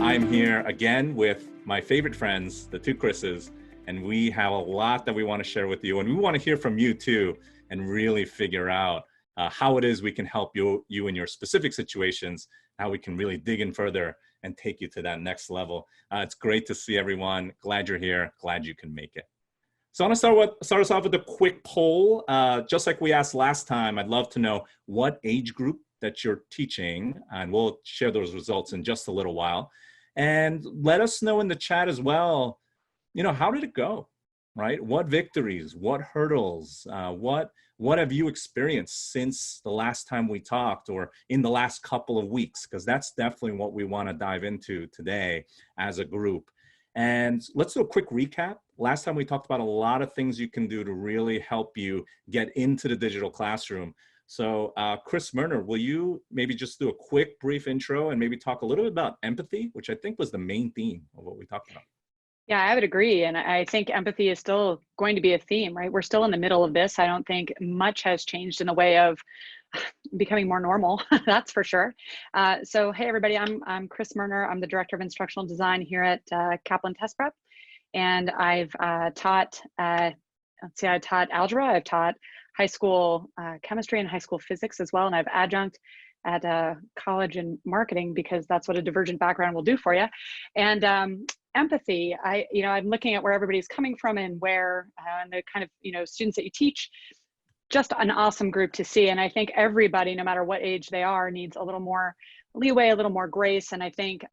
I'm here again with my favorite friends, the two Chris's, and we have a lot that we want to share with you, and we want to hear from you too, and really figure out how it is we can help you in your specific situations, how we can really dig in further and take you to that next level. It's great to see everyone. Glad you're here. Glad you can make it. So I want to start us off with a quick poll. Just like we asked last time, I'd love to know what age group that you're teaching, and we'll share those results in just a little while. And let us know in the chat as well, how did it go, right? What victories, what hurdles, what have you experienced since the last time we talked or in the last couple of weeks? Because that's definitely what we want to dive into today as a group. And let's do a quick recap. Last time we talked about a lot of things you can do to really help you get into the digital classroom. So Kristin Murner, will you maybe just do a quick brief intro and maybe talk a little bit about empathy, which I think was the main theme of what we talked about? Yeah, I would agree. And I think empathy is still going to be a theme, right? We're still in the middle of this. I don't think much has changed in the way of becoming more normal, that's for sure. So, hey, everybody, I'm Kristin Murner. I'm the Director of Instructional Design here at Kaplan Test Prep. And I've taught, I taught algebra, I've taught high school chemistry and high school physics as well. And I've adjunct at college in marketing because that's what a divergent background will do for you. And empathy, I'm looking at where everybody's coming from and where, and the kind of, students that you teach, just an awesome group to see. And I think everybody, no matter what age they are, needs a little more leeway, a little more grace. And I think,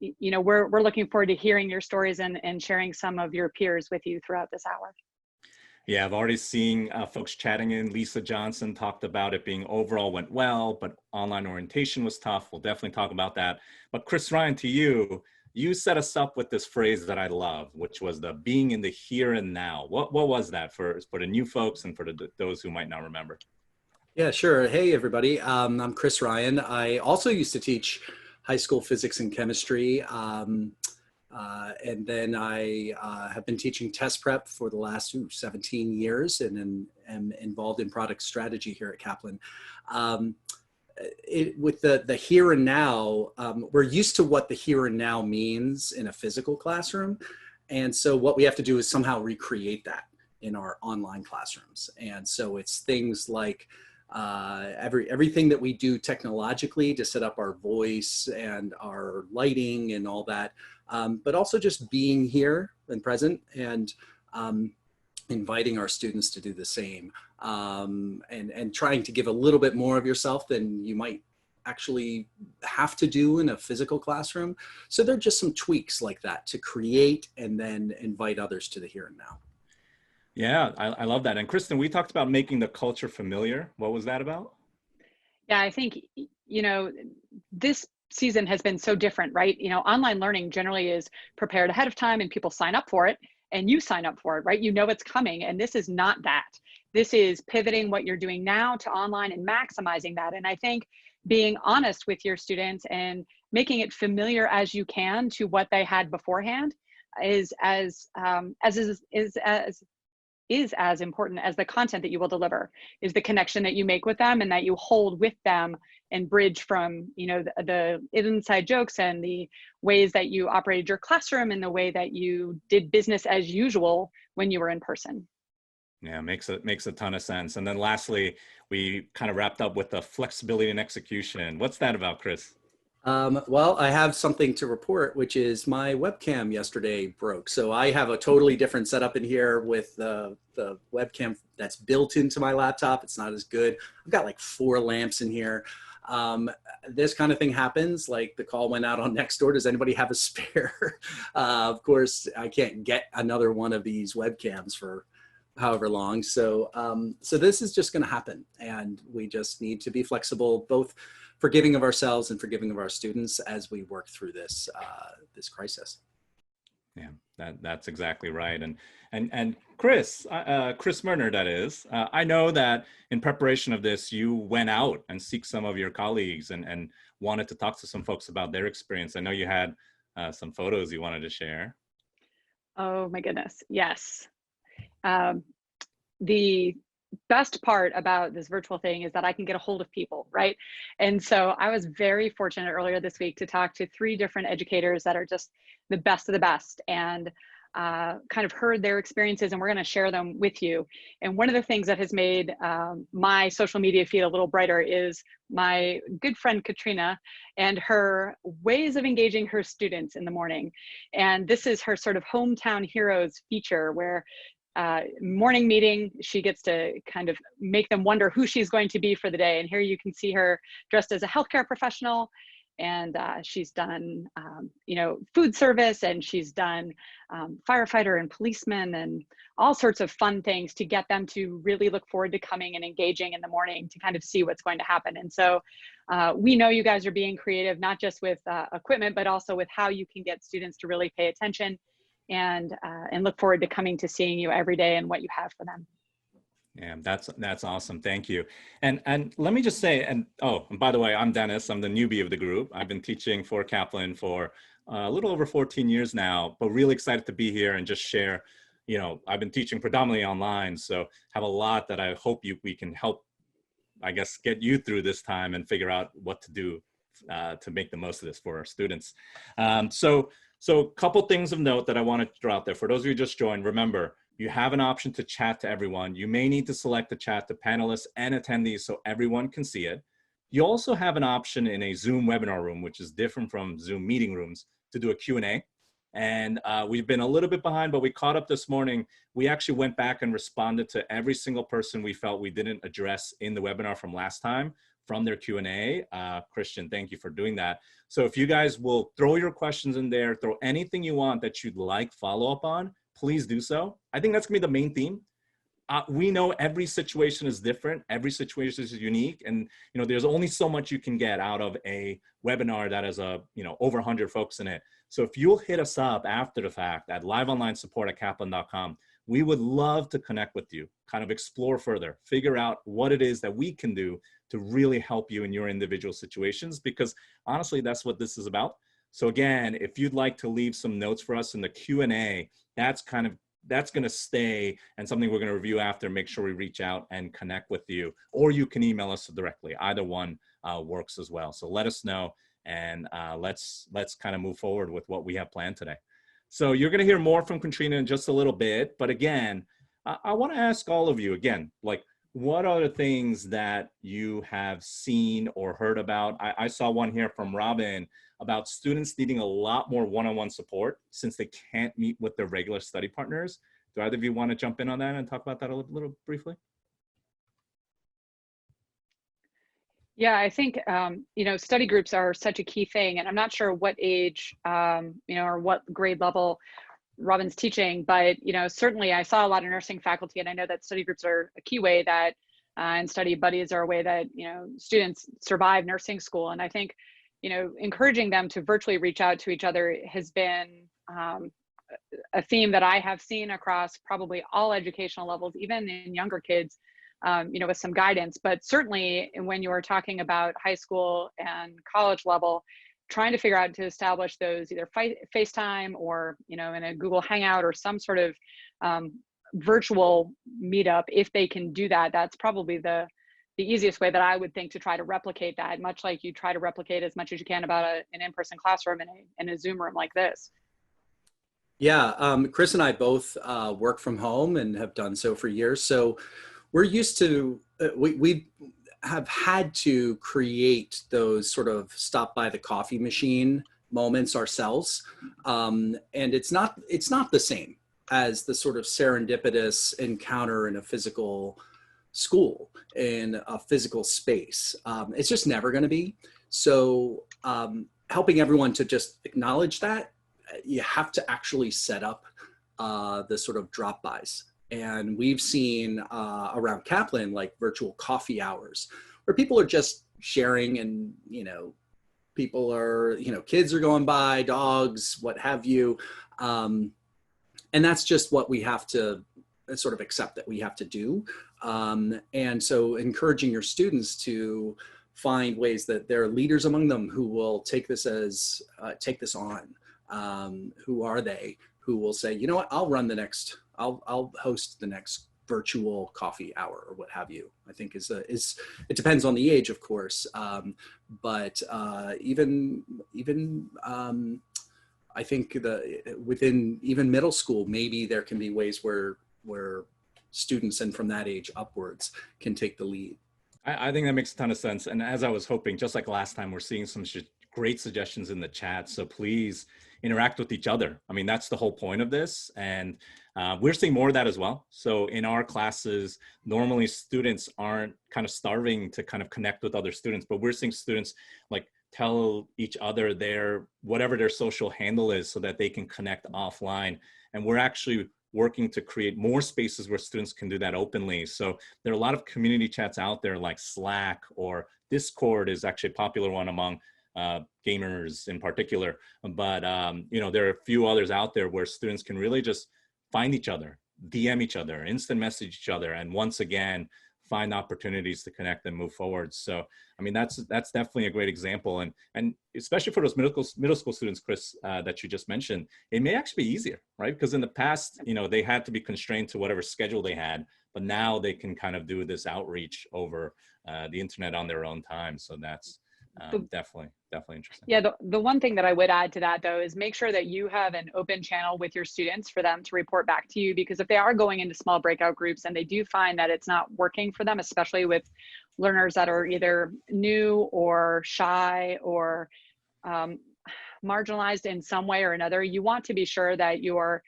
we're looking forward to hearing your stories and sharing some of your peers with you throughout this hour. Yeah, I've already seen folks chatting in. Lisa Johnson talked about it being overall went well, but online orientation was tough. We'll definitely talk about that. But Chris Ryan, to you, you set us up with this phrase that I love, which was the being in the here and now. What was that for the new folks and for those who might not remember? Yeah, sure. Hey, everybody. I'm Chris Ryan. I also used to teach high school physics and chemistry. And then I have been teaching test prep for the last 17 years and am involved in product strategy here at Kaplan. With the here and now, we're used to what the here and now means in a physical classroom. And so what we have to do is somehow recreate that in our online classrooms. And so it's things like everything that we do technologically to set up our voice and our lighting and all that, but also just being here and present and inviting our students to do the same, and trying to give a little bit more of yourself than you might actually have to do in a physical classroom. So there are just some tweaks like that to create and then invite others to the here and now. Yeah, I love that. And Kristin, we talked about making the culture familiar. What was that about? Yeah, I think, this season has been so different, right? Online learning generally is prepared ahead of time and people sign up for it and you sign up for it, right? You know it's coming, and this is not that. This is pivoting what you're doing now to online and maximizing that. And I think being honest with your students and making it familiar as you can to what they had beforehand is as important as the content that you will deliver, is the connection that you make with them and that you hold with them and bridge from, the inside jokes and the ways that you operated your classroom and the way that you did business as usual when you were in person. Yeah, makes a ton of sense. And then lastly, we kind of wrapped up with the flexibility and execution. What's that about, Chris? Well, I have something to report, which is my webcam yesterday broke. So I have a totally different setup in here with the webcam that's built into my laptop. It's not as good. I've got like 4 lamps in here. This kind of thing happens, like the call went out on Nextdoor. Does anybody have a spare? Of course, I can't get another one of these webcams for however long. So this is just going to happen. And we just need to be flexible, both forgiving of ourselves and forgiving of our students as we work through this crisis. Yeah, that's exactly right. And Chris Murner, that is, I know that in preparation of this, you went out and seek some of your colleagues and wanted to talk to some folks about their experience. I know you had some photos you wanted to share. Oh my goodness, yes. The best part about this virtual thing is that I can get a hold of people, right? And so I was very fortunate earlier this week to talk to 3 different educators that are just the best of the best, and kind of heard their experiences, and we're going to share them with you. And one of the things that has made my social media feed a little brighter is my good friend Katrina and her ways of engaging her students in the morning. And this is her sort of hometown heroes feature, where morning meeting, she gets to kind of make them wonder who she's going to be for the day. And here you can see her dressed as a healthcare professional, and she's done food service, and she's done firefighter and policeman, and all sorts of fun things to get them to really look forward to coming and engaging in the morning to kind of see what's going to happen. And so we know you guys are being creative, not just with equipment, but also with how you can get students to really pay attention and look forward to coming to seeing you every day and what you have for them. Yeah, that's awesome. Thank you. And let me just say, and by the way, I'm Dennis. I'm the newbie of the group. I've been teaching for Kaplan for a little over 14 years now, but really excited to be here and just share. I've been teaching predominantly online, so have a lot that I hope we can help, I guess, get you through this time and figure out what to do to make the most of this for our students. So a couple things of note that I want to throw out there. For those of you who just joined, remember, you have an option to chat to everyone. You may need to select the chat to panelists and attendees so everyone can see it. You also have an option in a Zoom webinar room, which is different from Zoom meeting rooms, to do a Q&A. And we've been a little bit behind, but we caught up this morning. We actually went back and responded to every single person we felt we didn't address in the webinar from last time from their Q&A. Kristin, thank you for doing that. So if you guys will throw your questions in there, throw anything you want that you'd like follow-up on, please do so. I think that's gonna be the main theme. We know every situation is different. Every situation is unique. And there's only so much you can get out of a webinar that has over 100 folks in it. So if you'll hit us up after the fact at liveonlinesupport@kaplan.com, we would love to connect with you, kind of explore further, figure out what it is that we can do to really help you in your individual situations, because honestly, that's what this is about. So again, if you'd like to leave some notes for us in the Q&A, that's going to stay, and something we're going to review after. Make sure we reach out and connect with you, or you can email us directly. Either one works as well. So let us know, and let's kind of move forward with what we have planned today. So you're going to hear more from Katrina in just a little bit, but again, I want to ask all of you again, what are the things that you have seen or heard about? I saw one here from Robin about students needing a lot more one-on-one support since they can't meet with their regular study partners. Do either of you want to jump in on that and talk about that a little briefly? Yeah, I think, study groups are such a key thing, and I'm not sure what age, or what grade level Robin's teaching, but, certainly I saw a lot of nursing faculty, and I know that study groups are a key way that, and study buddies are a way that, students survive nursing school. And I think, encouraging them to virtually reach out to each other has been a theme that I have seen across probably all educational levels, even in younger kids, with some guidance. But certainly when you are talking about high school and college level, trying to figure out to establish those either FaceTime or, in a Google Hangout or some sort of virtual meetup, if they can do that, that's probably the easiest way that I would think to try to replicate that, much like you try to replicate as much as you can about an in-person classroom in a Zoom room like this. Yeah, Chris and I both work from home and have done so for years. So we're used to, we have had to create those sort of stop by the coffee machine moments ourselves. And it's not the same as the sort of serendipitous encounter in a physical school, in a physical space. It's just never going to be. So helping everyone to just acknowledge that, you have to actually set up the sort of drop-bys. And we've seen around Kaplan, like virtual coffee hours, where people are just sharing, and, people are, kids are going by, dogs, what have you. And that's just what we have to sort of accept that we have to do. And so encouraging your students to find ways that there are leaders among them who will take this on. Who are they? Who will say, you know what, I'll host the next virtual coffee hour or what have you. I think is it depends on the age, of course, but even I think within even middle school, maybe there can be ways where students and from that age upwards can take the lead. I think that makes a ton of sense. And as I was hoping, just like last time, we're seeing some great suggestions in the chat. So please interact with each other. I mean, that's the whole point of this. And we're seeing more of that as well. So in our classes, normally students aren't kind of starving to kind of connect with other students, but we're seeing students like tell each other whatever their social handle is so that they can connect offline. And we're actually working to create more spaces where students can do that openly. So there are a lot of community chats out there like Slack, or Discord is actually a popular one among gamers in particular. But there are a few others out there where students can really just find each other, DM each other, instant message each other, and once again, find opportunities to connect and move forward. So, I mean, that's definitely a great example. And especially for those middle school students, Chris, that you just mentioned, it may actually be easier, right? Because in the past, they had to be constrained to whatever schedule they had, but now they can kind of do this outreach over the internet on their own time. So that's definitely interesting. Yeah, the one thing that I would add to that, though, is make sure that you have an open channel with your students for them to report back to you, because if they are going into small breakout groups and they do find that it's not working for them, especially with learners that are either new or shy or marginalized in some way or another, you want to be sure that you're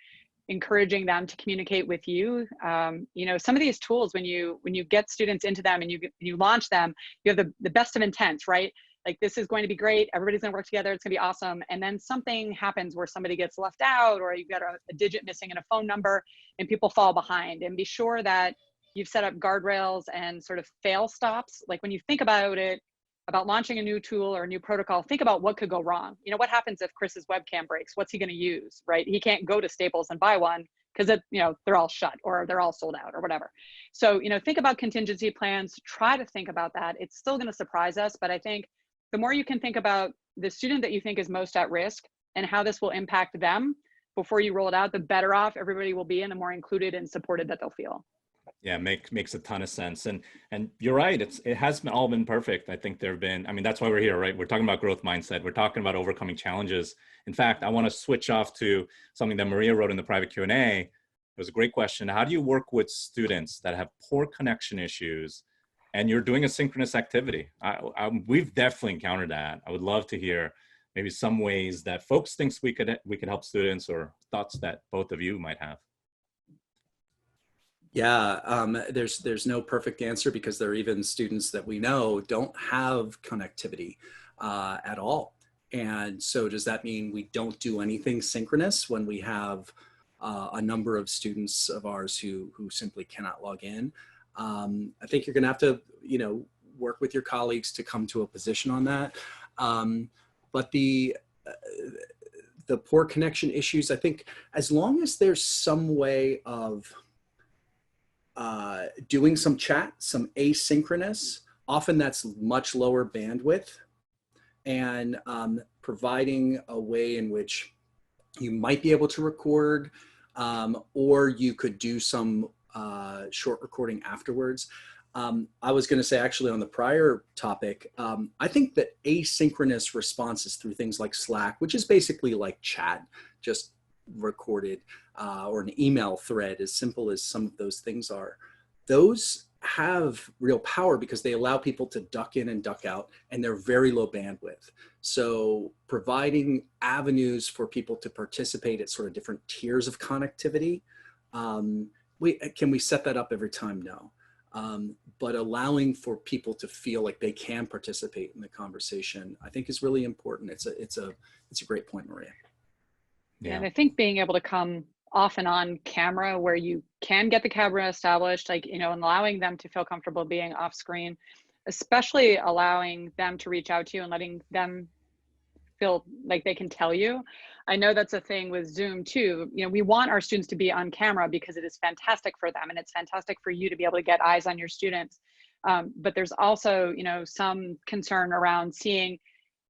encouraging them to communicate with you. Some of these tools, when you get students into them and you launch them, you have the best of intents, right? Like, this is going to be great. Everybody's going to work together. It's going to be awesome. And then something happens where somebody gets left out, or you've got a digit missing in a phone number, and people fall behind. And be sure that you've set up guardrails and sort of fail stops. Like, when you think about it, about launching a new tool or a new protocol, think about what could go wrong. What happens if Chris's webcam breaks? What's he going to use, right? He can't go to Staples and buy one because they're all shut or they're all sold out or whatever. So, think about contingency plans. Try to think about that. It's still going to surprise us, but I think the more you can think about the student that you think is most at risk and how this will impact them before you roll it out, the better off everybody will be and the more included and supported that they'll feel. Yeah, makes a ton of sense. And you're right, it has all been perfect. I think that's why we're here, right? We're talking about growth mindset. We're talking about overcoming challenges. In fact, I want to switch off to something that Maria wrote in the private Q&A. It was a great question. How do you work with students that have poor connection issues and you're doing a synchronous activity? We've definitely encountered that. I would love to hear maybe some ways that folks thinks we could help students, or thoughts that both of you might have. Yeah, there's no perfect answer, because there are even students that we know don't have connectivity at all. And so does that mean we don't do anything synchronous when we have a number of students of ours who simply cannot log in? I think you're going to have to, work with your colleagues to come to a position on that. But the poor connection issues, I think, as long as there's some way of doing some chat, some asynchronous, often that's much lower bandwidth, and providing a way in which you might be able to record, or you could do some short recording afterwards. I was going to say, actually, on the prior topic, I think that asynchronous responses through things like Slack, which is basically like chat, just recorded, or an email thread, as simple as some of those things are, those have real power because they allow people to duck in and duck out, and they're very low bandwidth. So providing avenues for people to participate at sort of different tiers of connectivity, can we set that up every time? No. But allowing for people to feel like they can participate in the conversation, I think, is really important. It's a great point, Maria. Yeah. And I think being able to come off and on camera, where you can get the camera established, and allowing them to feel comfortable being off screen, especially allowing them to reach out to you and letting them feel like they can tell you. I know that's a thing with Zoom too. We want our students to be on camera because it is fantastic for them, and it's fantastic for you to be able to get eyes on your students. But there's also, some concern around seeing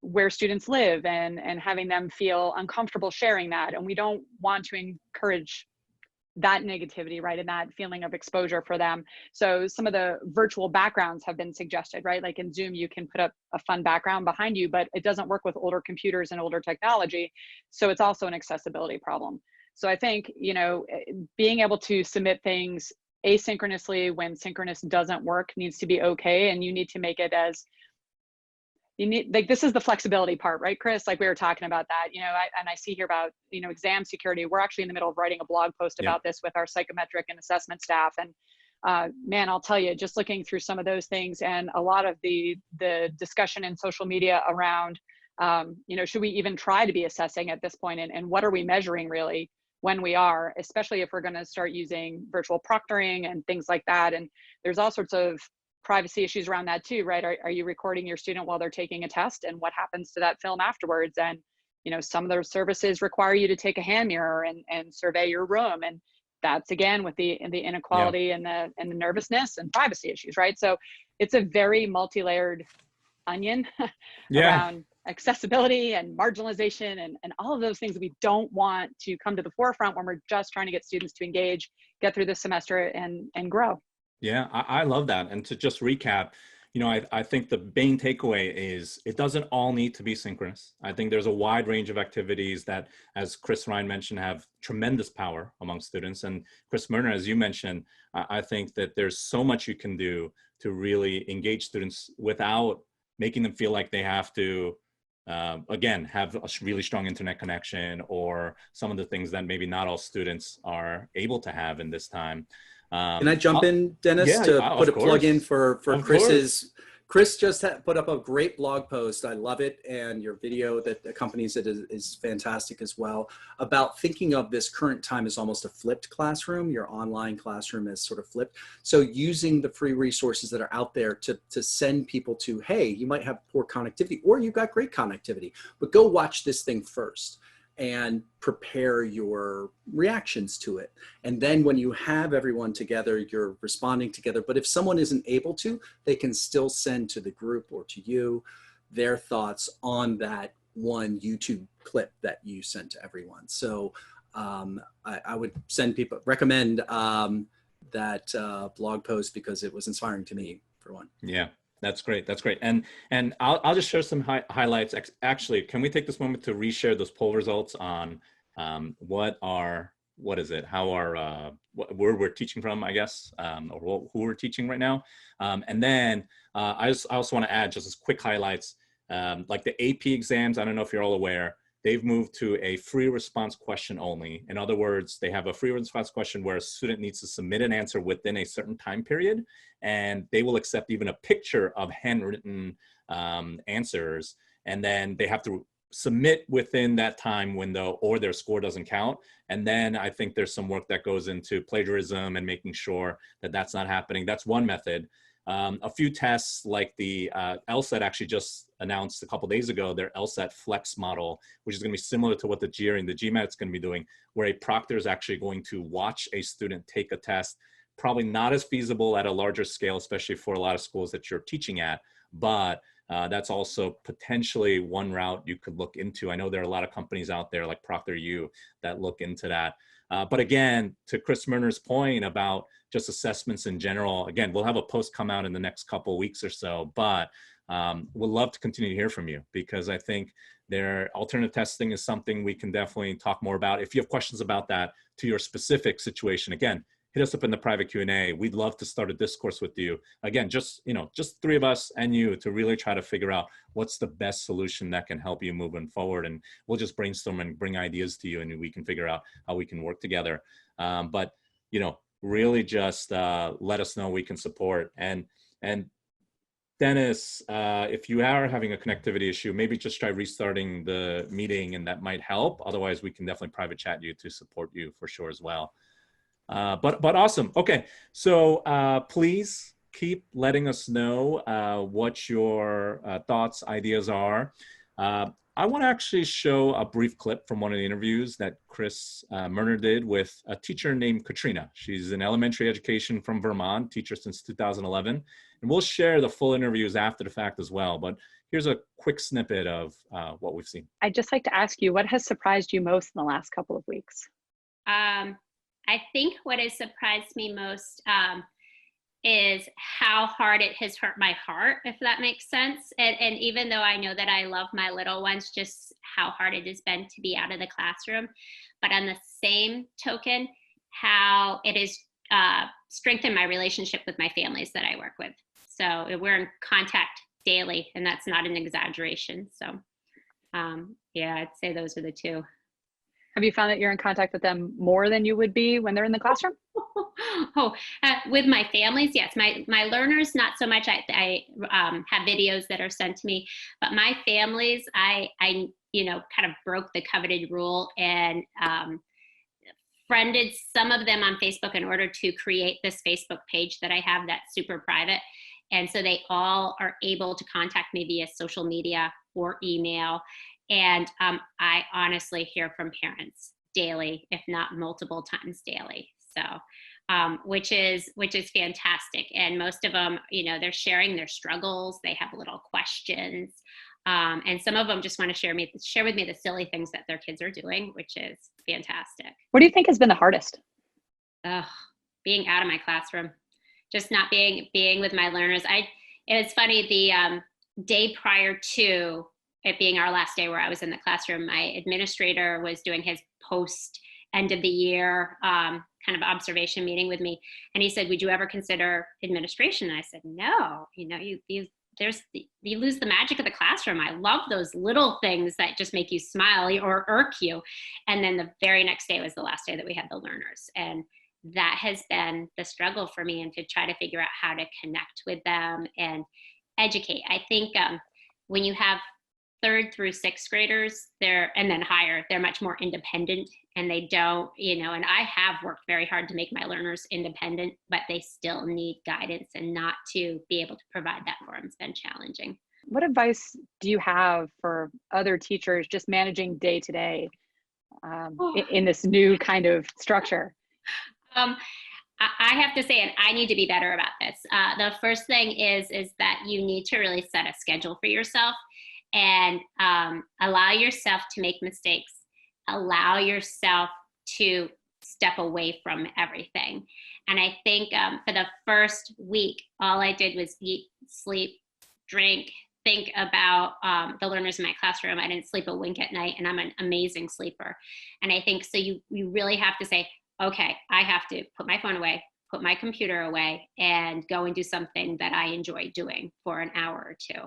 where students live and having them feel uncomfortable sharing that. And we don't want to encourage that negativity, right? And that feeling of exposure for them. So some of the virtual backgrounds have been suggested, right? Like in Zoom, you can put up a fun background behind you, but it doesn't work with older computers and older technology. So it's also an accessibility problem. So I think, you know, being able to submit things asynchronously when synchronous doesn't work needs to be okay. And you need to make it as, you need, like, this is the flexibility part, right, Chris? Like we were talking about that, you know, I see here about, you know, exam security. We're actually in the middle of writing a blog post about this with our psychometric and assessment staff. And man, I'll tell you, just looking through some of those things and a lot of the discussion in social media around, you know, should we even try to be assessing at this point? And what are we measuring really when we are, especially if we're going to start using virtual proctoring and things like that. And there's all sorts of privacy issues around that too, right? Are you recording your student while they're taking a test, and what happens to that film afterwards? And, you know, some of those services require you to take a hand mirror and survey your room. And that's again with the inequality and the nervousness and privacy issues, right? So it's a very multi-layered onion around accessibility and marginalization and all of those things that we don't want to come to the forefront when we're just trying to get students to engage, get through this semester and grow. Yeah, I love that. And to just recap, you know, I think the main takeaway is it doesn't all need to be synchronous. I think there's a wide range of activities that, as Chris Ryan mentioned, have tremendous power among students. And Kristin Murner, as you mentioned, I think that there's so much you can do to really engage students without making them feel like they have to, again, have a really strong internet connection or some of the things that maybe not all students are able to have in this time. Can I jump in, Dennis, to put a plug in for Chris's? Chris just put up a great blog post. I love it. And your video that accompanies it is fantastic as well, about thinking of this current time as almost a flipped classroom. Your online classroom is sort of flipped. So using the free resources that are out there to send people to, hey, you might have poor connectivity or you've got great connectivity, but go watch this thing first and prepare your reactions to it. And then when you have everyone together, you're responding together. But if someone isn't able to, they can still send to the group or to you their thoughts on that one YouTube clip that you sent to everyone. So I would recommend that blog post because it was inspiring to me, for one. Yeah. That's great. That's great. And I'll just share some highlights. Actually, can we take this moment to reshare those poll results on where we're teaching from, I guess, or who we're teaching right now. And then I also want to add just as quick highlights, like the AP exams. I don't know if you're all aware, they've moved to a free response question only. In other words, they have a free response question where a student needs to submit an answer within a certain time period, and they will accept even a picture of handwritten answers. And then they have to submit within that time window or their score doesn't count. And then I think there's some work that goes into plagiarism and making sure that that's not happening. That's one method. A few tests like the LSAT actually just announced a couple days ago, their LSAT Flex model, which is going to be similar to what the GRE and the GMAT is going to be doing, where a proctor is actually going to watch a student take a test. Probably not as feasible at a larger scale, especially for a lot of schools that you're teaching at, but that's also potentially one route you could look into. I know there are a lot of companies out there like ProctorU that look into that. But again, to Kristin Murner's point about just assessments in general, again, we'll have a post come out in the next couple of weeks or so, but we'll love to continue to hear from you because I think alternative testing is something we can definitely talk more about. If you have questions about that to your specific situation, again, hit us up in the private Q&A. We'd love to start a discourse with you. Again, just three of us and you to really try to figure out what's the best solution that can help you moving forward. And we'll just brainstorm and bring ideas to you and we can figure out how we can work together. But, really just let us know we can support. And Dennis, if you are having a connectivity issue, maybe just try restarting the meeting and that might help. Otherwise, we can definitely private chat you to support you for sure as well. But awesome. Okay, so please keep letting us know what your thoughts, ideas are. I want to actually show a brief clip from one of the interviews that Kristin Murner did with a teacher named Katrina. She's in elementary education from Vermont, teacher since 2011. And we'll share the full interviews after the fact as well. But here's a quick snippet of what we've seen. I'd just like to ask you, what has surprised you most in the last couple of weeks? I I think what has surprised me most is how hard it has hurt my heart, if that makes sense. And even though I know that I love my little ones, just how hard it has been to be out of the classroom. But on the same token, how it has strengthened my relationship with my families that I work with. So we're in contact daily, and that's not an exaggeration. So yeah, I'd say those are the two. Have you found that you're in contact with them more than you would be when they're in the classroom? With my families, yes. My learners, not so much. I have videos that are sent to me, but my families, I kind of broke the coveted rule and friended some of them on Facebook in order to create this Facebook page that I have that's super private. And so they all are able to contact me via social media or email. And I honestly hear from parents daily, if not multiple times daily. So, which is fantastic. And most of them, they're sharing their struggles. They have little questions. And some of them just want to share with me the silly things that their kids are doing, which is fantastic. What do you think has been the hardest? Being out of my classroom, just not being with my learners. It's funny, the day prior to it being our last day where I was in the classroom, my administrator was doing his post end of the year kind of observation meeting with me. And he said, would you ever consider administration? And I said, no, you lose the magic of the classroom. I love those little things that just make you smile or irk you. And then the very next day was the last day that we had the learners. And that has been the struggle for me, and to try to figure out how to connect with them and educate. I think when you have 3rd through 6th graders, and then higher, they're much more independent, and they don't, and I have worked very hard to make my learners independent, but they still need guidance, and not to be able to provide that for them has been challenging. What advice do you have for other teachers just managing day to day in this new kind of structure? I have to say, and I need to be better about this. The first thing is that you need to really set a schedule for yourself, and allow yourself to make mistakes. Allow yourself to step away from everything. And I think for the first week, all I did was eat, sleep, drink, think about the learners in my classroom. I didn't sleep a wink at night, and I'm an amazing sleeper. And I think so you really have to say, okay, I have to put my phone away, put my computer away, and go and do something that I enjoy doing for an hour or two.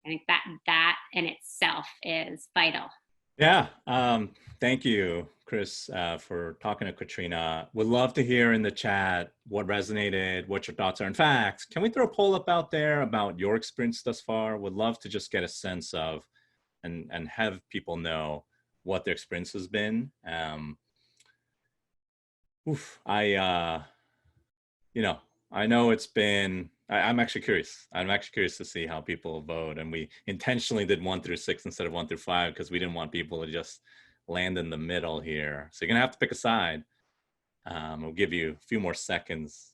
I think that in itself is vital. Yeah. Thank you, Chris, for talking to Katrina. Would love to hear in the chat what resonated, what your thoughts are. In fact, can we throw a poll up out there about your experience thus far? Would love to just get a sense of and have people know what their experience has been. I know it's been, I'm actually curious. I'm actually curious to see how people vote. And we intentionally did 1 through 6 instead of 1 through 5 because we didn't want people to just land in the middle here. So you're gonna have to pick a side. We'll give you a few more seconds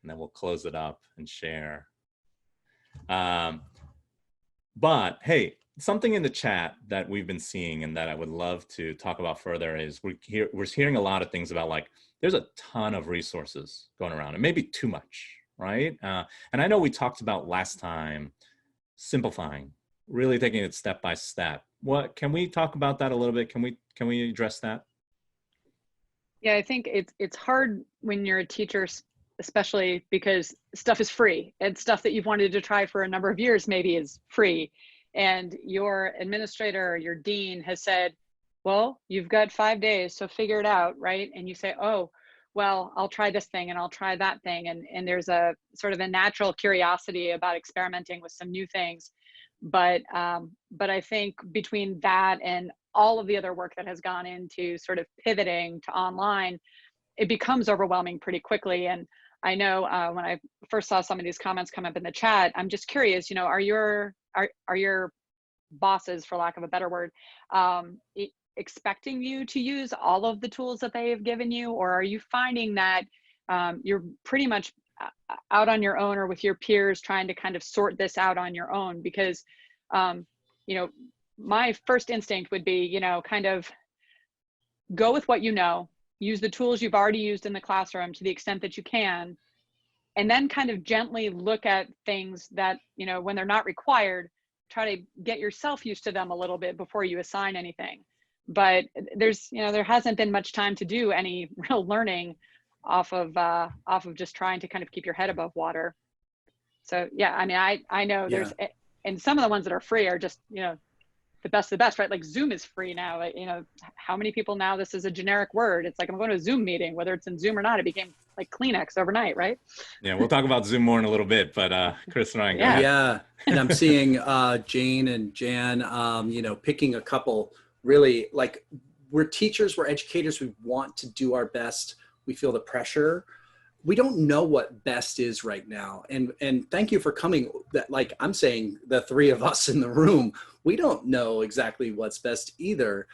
and then we'll close it up and share. But hey, something in the chat that we've been seeing and that I would love to talk about further is we're hearing a lot of things about, like, there's a ton of resources going around, and maybe too much, right? And I know we talked about last time, simplifying, really taking it step by step. What can we talk about that a little bit? Can we address that? Yeah, I think it's hard when you're a teacher, especially because stuff is free, and stuff that you've wanted to try for a number of years maybe is free. And your administrator or your dean has said, well, you've got 5 days, so figure it out, right? And you say, oh, well, I'll try this thing and I'll try that thing. And there's a sort of a natural curiosity about experimenting with some new things. But I think between that and all of the other work that has gone into sort of pivoting to online, it becomes overwhelming pretty quickly. And I know when I first saw some of these comments come up in the chat, I'm just curious, are your bosses, for lack of a better word, expecting you to use all of the tools that they have given you, or are you finding that you're pretty much out on your own or with your peers trying to kind of sort this out on your own? Because my first instinct would be, kind of go with what you know, use the tools you've already used in the classroom to the extent that you can, and then kind of gently look at things that, you know, when they're not required, try to get yourself used to them a little bit before you assign anything. But there's, you know, there hasn't been much time to do any real learning off of just trying to kind of keep your head above water. So yeah, I mean, I know there's, and some of the ones that are free are just, you know, the best of the best, right? Like Zoom is free now. You know, how many people now, this is a generic word. It's like, I'm going to a Zoom meeting, whether it's in Zoom or not, it became like Kleenex overnight, right? Yeah, we'll talk about Zoom more in a little bit, but Chris and Ryan, go ahead. Yeah, and I'm seeing Jane and Jan, you know, picking a couple really, like, we're teachers, we're educators, we want to do our best. We feel the pressure. We don't know what best is right now. And thank you for coming. That, like I'm saying, the three of us in the room, we don't know exactly what's best either.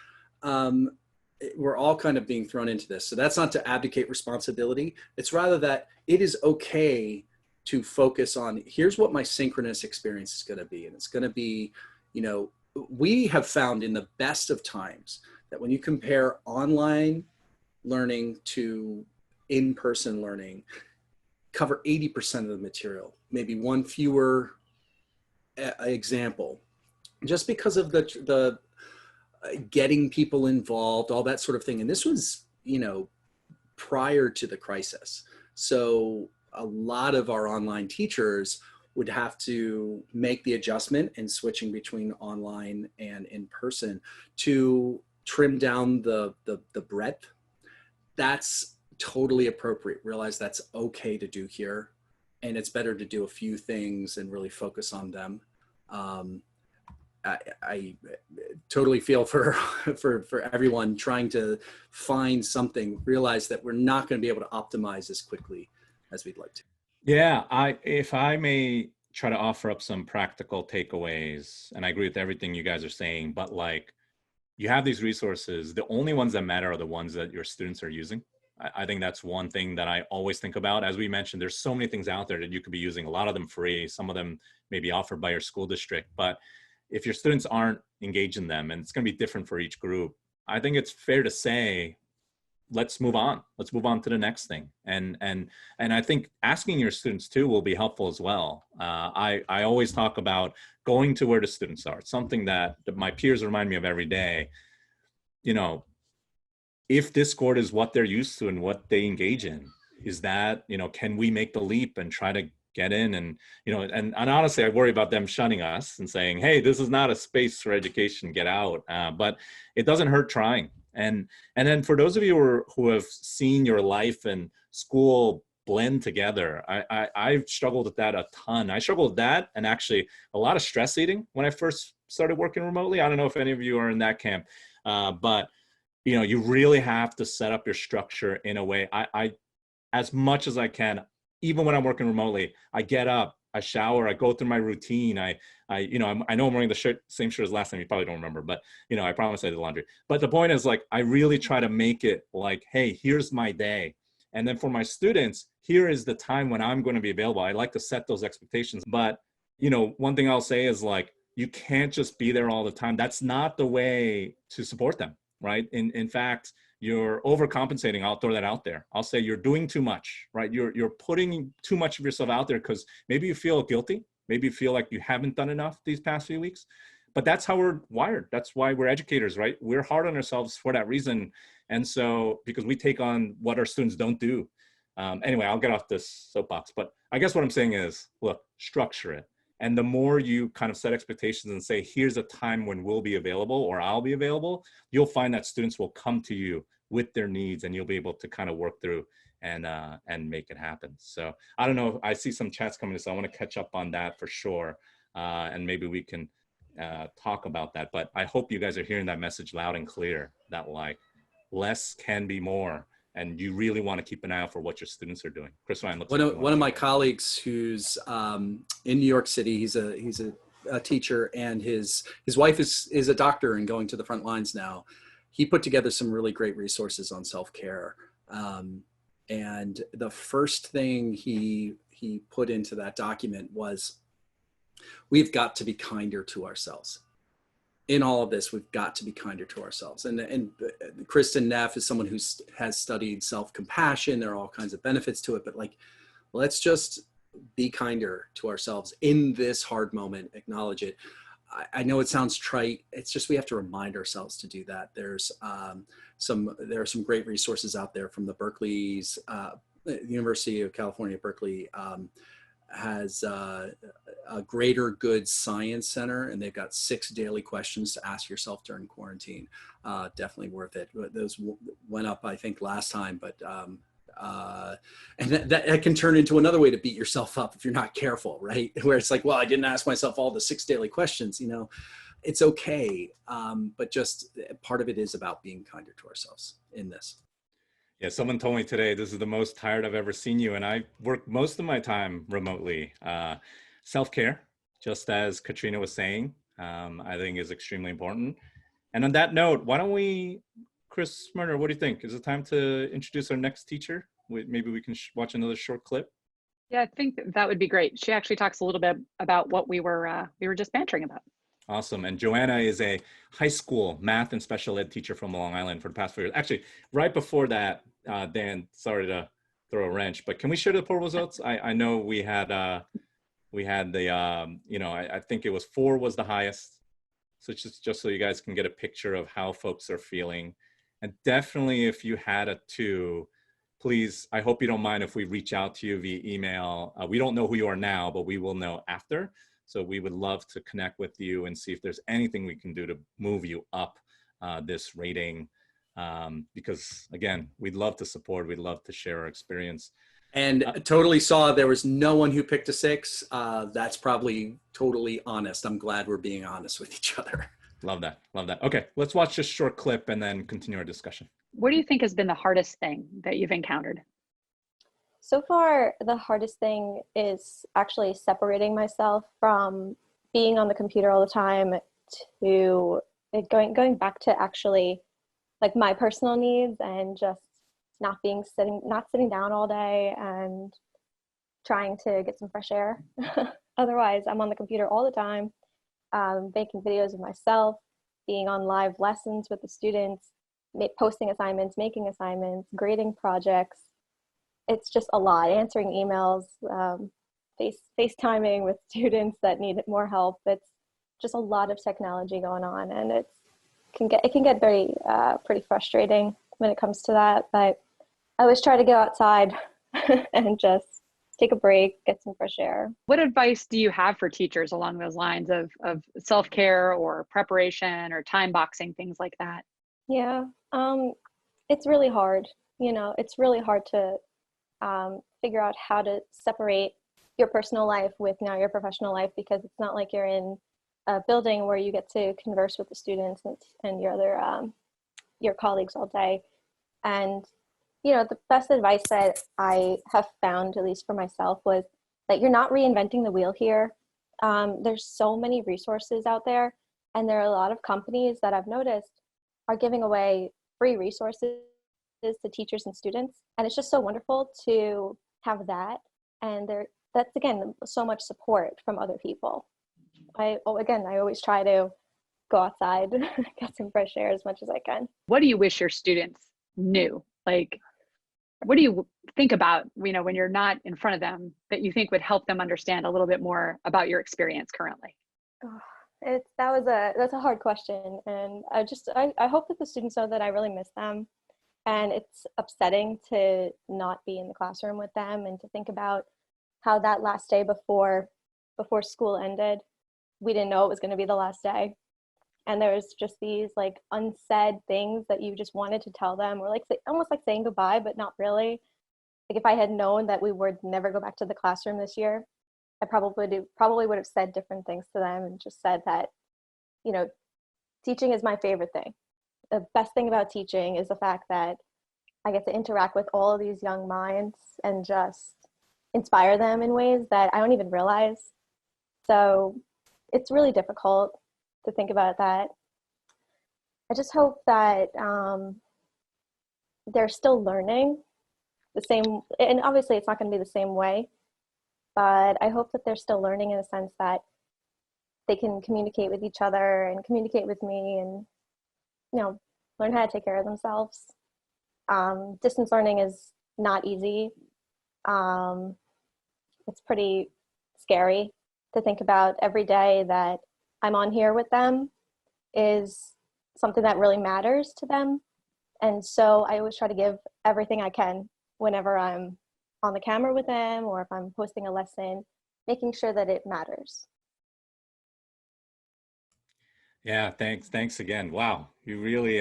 We're all kind of being thrown into this. So that's not to abdicate responsibility. It's rather that it is okay to focus on, here's what my synchronous experience is going to be. And it's going to be, you know, we have found in the best of times that when you compare online learning to in-person learning, cover 80% of the material, maybe one fewer example, just because of the getting people involved, all that sort of thing. And this was, you know, prior to the crisis. So a lot of our online teachers would have to make the adjustment in switching between online and in person to trim down the breadth. That's totally appropriate. Realize that's okay to do here, and it's better to do a few things and really focus on them. I totally feel for everyone trying to find something. Realize that we're not going to be able to optimize as quickly as we'd like to. Yeah, if I may try to offer up some practical takeaways, and I agree with everything you guys are saying, but like, you have these resources. The only ones that matter are the ones that your students are using. I think that's one thing that I always think about. As we mentioned, there's so many things out there that you could be using, a lot of them free, some of them may be offered by your school district. But if your students aren't engaged in them, and it's going to be different for each group, I think it's fair to say, let's move on. Let's move on to the next thing. And I think asking your students too will be helpful as well. I always talk about going to where the students are. It's something that my peers remind me of every day. You know, if Discord is what they're used to and what they engage in, is that, you know, can we make the leap and try to get in? And, you know, and honestly, I worry about them shunning us and saying, hey, this is not a space for education, get out. But it doesn't hurt trying. And then for those of you who have seen your life and school blend together, I've struggled with that a ton. I struggled with that and actually a lot of stress eating when I first started working remotely. I don't know if any of you are in that camp, but you know, you really have to set up your structure in a way. I as much as I can, even when I'm working remotely, I get up, I shower, I go through my routine. I know I'm wearing the same shirt as last time. You probably don't remember, but you know, I promise I did laundry. But the point is, like, I really try to make it like, hey, here's my day. And then for my students, here is the time when I'm going to be available. I like to set those expectations. But, you know, one thing I'll say is, like, you can't just be there all the time. That's not the way to support them, right? In fact, you're overcompensating. I'll throw that out there. I'll say you're doing too much, right? You're putting too much of yourself out there because maybe you feel guilty. Maybe you feel like you haven't done enough these past few weeks. But that's how we're wired. That's why we're educators, right? We're hard on ourselves for that reason. And so, because we take on what our students don't do. Anyway, I'll get off this soapbox. But I guess what I'm saying is, look, structure it. And the more you kind of set expectations and say, here's a time when we'll be available or I'll be available, you'll find that students will come to you with their needs and you'll be able to kind of work through and make it happen. So I don't know, I see some chats coming in, so I want to catch up on that for sure. And maybe we can talk about that. But I hope you guys are hearing that message loud and clear, that like less can be more. And you really want to keep an eye out for what your students are doing. Chris Ryan, one of my colleagues who's in New York City, he's a teacher, and his wife is a doctor and going to the front lines now. He put together some really great resources on self-care. And the first thing he put into that document was, we've got to be kinder to ourselves. in all of this, we've got to be kinder to ourselves. And Kristin Neff is someone who has studied self-compassion. There are all kinds of benefits to it, but like, let's just be kinder to ourselves in this hard moment, acknowledge it. I know it sounds trite. It's just, we have to remind ourselves to do that. There are some great resources out there from the University of California, Berkeley, has a Greater Good Science Center, and they've got 6 daily questions to ask yourself during quarantine. Definitely worth it. Those went up, I think, last time, but and that can turn into another way to beat yourself up if you're not careful, right? Where it's like, well, I didn't ask myself all the 6 daily questions, you know. It's okay, but just part of it is about being kinder to ourselves in this. Yeah, someone told me today, this is the most tired I've ever seen you. And I work most of my time remotely. Self-care, just as Katrina was saying, I think is extremely important. And on that note, why don't we, Chris Murner, what do you think? Is it time to introduce our next teacher? Maybe we can watch another short clip. Yeah, I think that would be great. She actually talks a little bit about what we were just bantering about. Awesome. And Joanna is a high school math and special ed teacher from Long Island for the past 4 years. Actually, right before that, Dan, sorry to throw a wrench, but can we share the poll results? I know we had the, I think it was 4 was the highest. So just so you guys can get a picture of how folks are feeling. And definitely if you had a 2, please, I hope you don't mind if we reach out to you via email. We don't know who you are now, but we will know after. So we would love to connect with you and see if there's anything we can do to move you up this rating. Because again, we'd love to support, we'd love to share our experience. And totally saw there was no one who picked a 6. That's probably totally honest. I'm glad we're being honest with each other. Love that, love that. Okay, let's watch this short clip and then continue our discussion. What do you think has been the hardest thing that you've encountered? So far, the hardest thing is actually separating myself from being on the computer all the time to going back to actually like my personal needs and just not sitting down all day and trying to get some fresh air. Otherwise, I'm on the computer all the time, making videos of myself, being on live lessons with the students, posting assignments, making assignments, grading projects. It's just a lot, answering emails, FaceTiming with students that need more help. It's just a lot of technology going on, and it can get very pretty frustrating when it comes to that. But I always try to go outside and just take a break, get some fresh air. What advice do you have for teachers along those lines of self-care or preparation or time boxing, things like that? Yeah, it's really hard. You know, it's really hard to figure out how to separate your personal life with now your professional life, because it's not like you're in a building where you get to converse with the students and your other your colleagues all day. And you know, the best advice that I have found, at least for myself, was that you're not reinventing the wheel here. There's so many resources out there, and there are a lot of companies that I've noticed are giving away free resources to teachers and students. And it's just so wonderful to have that. And that's, again, so much support from other people. I always try to go outside, get some fresh air as much as I can. What do you wish your students knew? Like, what do you think about, you know, when you're not in front of them, that you think would help them understand a little bit more about your experience currently? That's a hard question. And I hope that the students know that I really miss them. And it's upsetting to not be in the classroom with them and to think about how that last day before school ended, we didn't know it was going to be the last day. And there's just these like unsaid things that you just wanted to tell them, or like almost like saying goodbye, but not really. Like if I had known that we would never go back to the classroom this year, I probably would have said different things to them and just said that, you know, teaching is my favorite thing. The best thing about teaching is the fact that I get to interact with all of these young minds and just inspire them in ways that I don't even realize. So it's really difficult to think about that. I just hope that they're still learning the same, and obviously it's not going to be the same way, but I hope that they're still learning in a sense that they can communicate with each other and communicate with me, and learn how to take care of themselves. Distance learning is not easy. It's pretty scary to think about every day that I'm on here with them is something that really matters to them. And so I always try to give everything I can whenever I'm on the camera with them, or if I'm posting a lesson, making sure that it matters. Yeah, thanks again. Wow, you really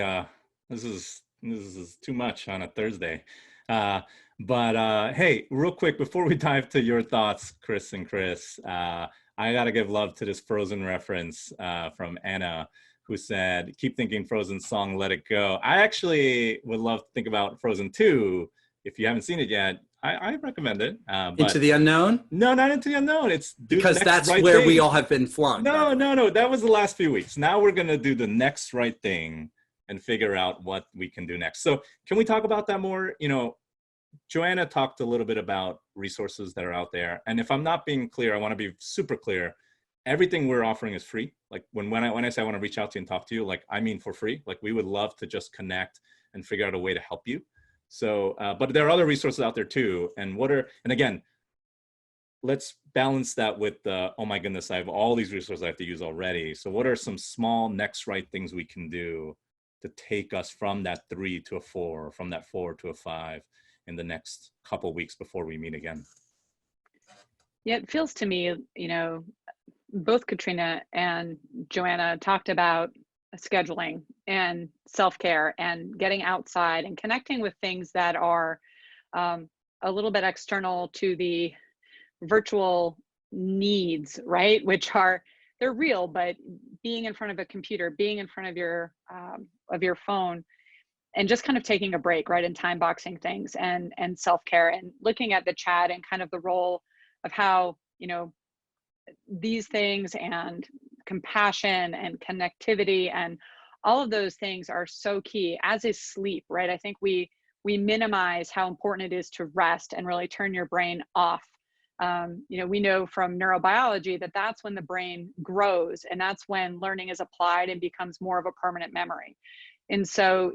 this is too much on a Thursday. But hey, real quick before we dive to your thoughts, Chris and Chris, I gotta give love to this Frozen reference from Anna, who said, "Keep thinking Frozen song, let it go." I actually would love to think about Frozen 2. If you haven't seen it yet, I recommend it. But Into the Unknown? No, not Into the Unknown. It's because that's right where we all have been flung. No. That was the last few weeks. Now we're going to do the next right thing and figure out what we can do next. So can we talk about that more? Joanna talked a little bit about resources that are out there. And if I'm not being clear, I want to be super clear. Everything we're offering is free. Like when I say I want to reach out to you and talk to you, like I mean for free. Like we would love to just connect and figure out a way to help you. So, but there are other resources out there too. And again, let's balance that with oh my goodness, I have all these resources I have to use already. So what are some small next right things we can do to take us from that 3 to a 4, or from that 4 to a 5 in the next couple of weeks before we meet again? Yeah, it feels to me, both Katrina and Joanna talked about scheduling and self-care and getting outside and connecting with things that are a little bit external to the virtual needs, right? Which they're real, but being in front of a computer, being in front of your phone, and just kind of taking a break, right? And time boxing things and self-care, and looking at the chat and kind of the role of how, these things and compassion and connectivity and all of those things are so key, as is sleep, right? I think we minimize how important it is to rest and really turn your brain off. We know from neurobiology that that's when the brain grows, and that's when learning is applied and becomes more of a permanent memory. And so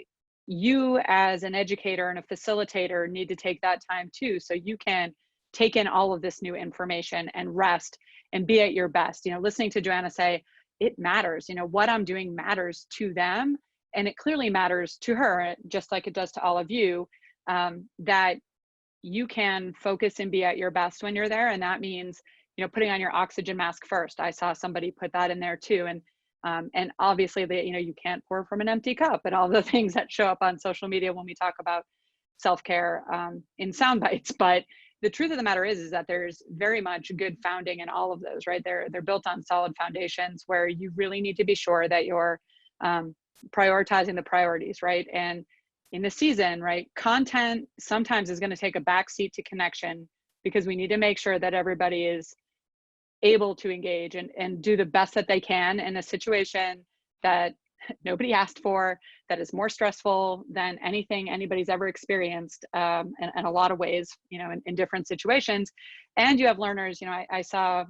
you as an educator and a facilitator need to take that time too, so you can take in all of this new information and rest and be at your best. Listening to Joanna say, it matters, what I'm doing matters to them. And it clearly matters to her, just like it does to all of you, that you can focus and be at your best when you're there. And that means, putting on your oxygen mask first. I saw somebody put that in there too. And obviously you can't pour from an empty cup, and all the things that show up on social media when we talk about self-care in sound bites. But the truth of the matter is that there's very much good founding in all of those, right? They're built on solid foundations where you really need to be sure that you're prioritizing the priorities, right? And in the season, right, content sometimes is going to take a backseat to connection, because we need to make sure that everybody is able to engage and do the best that they can in a situation that nobody asked for, that is more stressful than anything anybody's ever experienced, in a lot of ways, in different situations. And you have learners, I saw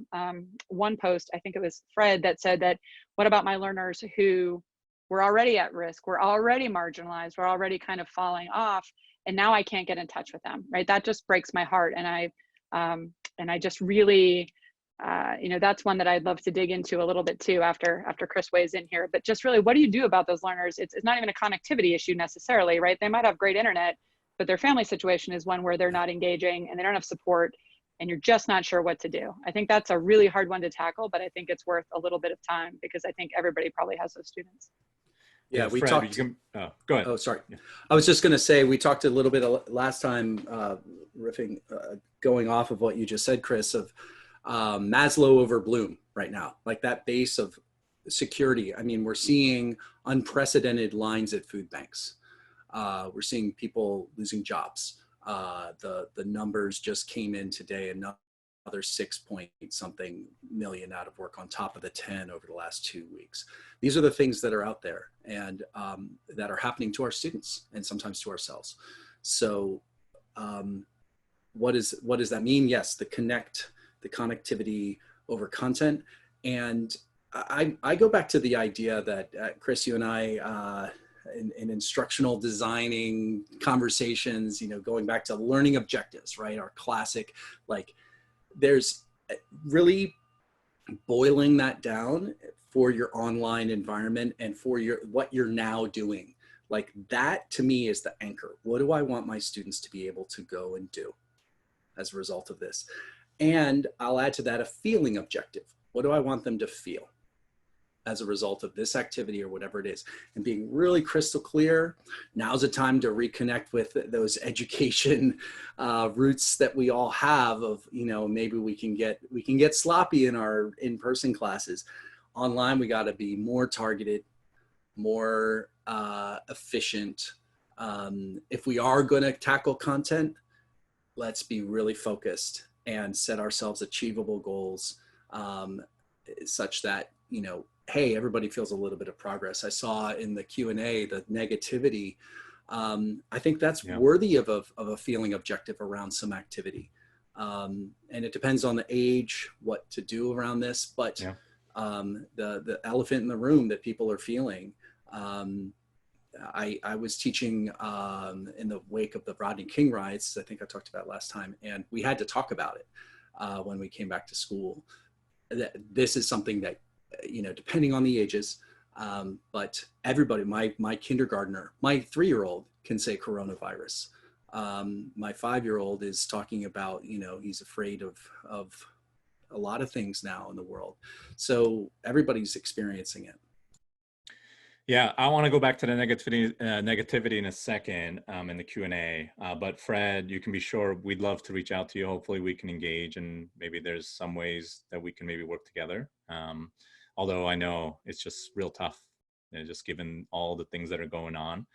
one post, I think it was Fred, that said that, what about my learners who were already at risk, were already marginalized, were already kind of falling off, and now I can't get in touch with them, right? That just breaks my heart. And I just really, that's one that I'd love to dig into a little bit too after Chris weighs in here. But just really, what do you do about those learners? It's not even a connectivity issue necessarily, right? They might have great internet, but their family situation is one where they're not engaging and they don't have support, and you're just not sure what to do. I think that's a really hard one to tackle, but I think it's worth a little bit of time, because I think everybody probably has those students. Yeah, we Fred, talked. Go ahead. Oh, sorry. Yeah. I was just going to say, we talked a little bit last time, going off of what you just said, Chris, of Maslow over Bloom right now, like that base of security. I mean, we're seeing unprecedented lines at food banks. We're seeing people losing jobs. The numbers just came in today, another 6 point something million out of work on top of the 10 over the last 2 weeks. These are the things that are out there, and that are happening to our students and sometimes to ourselves. So what does that mean? Yes, the connectivity over content. And I go back to the idea that Chris, you and I, in instructional designing conversations, you know, going back to learning objectives, right? Our classic, like, there's really boiling that down for your online environment and for what you're now doing. Like, that to me is the anchor. What do I want my students to be able to go and do as a result of this? And I'll add to that a feeling objective. What do I want them to feel as a result of this activity or whatever it is? And being really crystal clear. Now's the time to reconnect with those education roots that we all have of, you know, maybe we can get sloppy in our in-person classes. Online, we got to be more targeted, more efficient. If we are going to tackle content, let's be really focused and set ourselves achievable goals, such that, you know, hey, everybody feels a little bit of progress. I saw in the Q&A, the negativity. I think that's worthy of a feeling objective around some activity. And it depends on the age, what to do around this, but the elephant in the room that people are feeling. I was teaching in the wake of the Rodney King riots, I think I talked about last time, and we had to talk about it when we came back to school. This is something that, you know, depending on the ages, but everybody, my kindergartner, my 3-year-old can say coronavirus. My 5-year-old is talking about, you know, he's afraid of a lot of things now in the world. So everybody's experiencing it. Yeah, I want to go back to the negativity in a second in the Q&A. But Fred, you can be sure we'd love to reach out to you. Hopefully we can engage, and maybe there's some ways that we can maybe work together. Although I know it's just real tough, you know, just given all the things that are going on.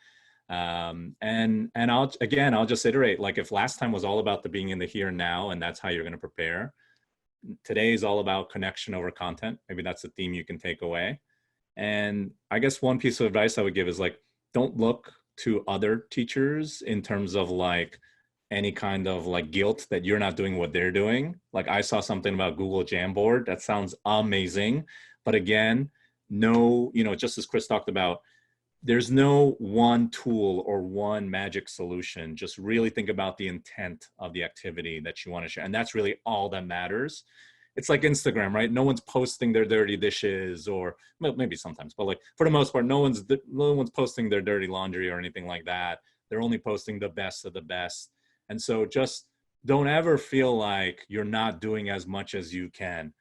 And I'll just iterate, like, if last time was all about the being in the here and now, and that's how you're going to prepare, today is all about connection over content. Maybe that's the theme you can take away. And I guess one piece of advice I would give is, like, don't look to other teachers in terms of like any kind of like guilt that you're not doing what they're doing. Like, I saw something about Google Jamboard. That sounds amazing. But again, no, you know, just as Chris talked about, there's no one tool or one magic solution. Just really think about the intent of the activity that you want to share. And that's really all that matters. It's like Instagram, right? No one's posting their dirty dishes, or well, maybe sometimes, but like for the most part, no one's posting their dirty laundry or anything like that. They're only posting the best of the best. And so just don't ever feel like you're not doing as much as you can.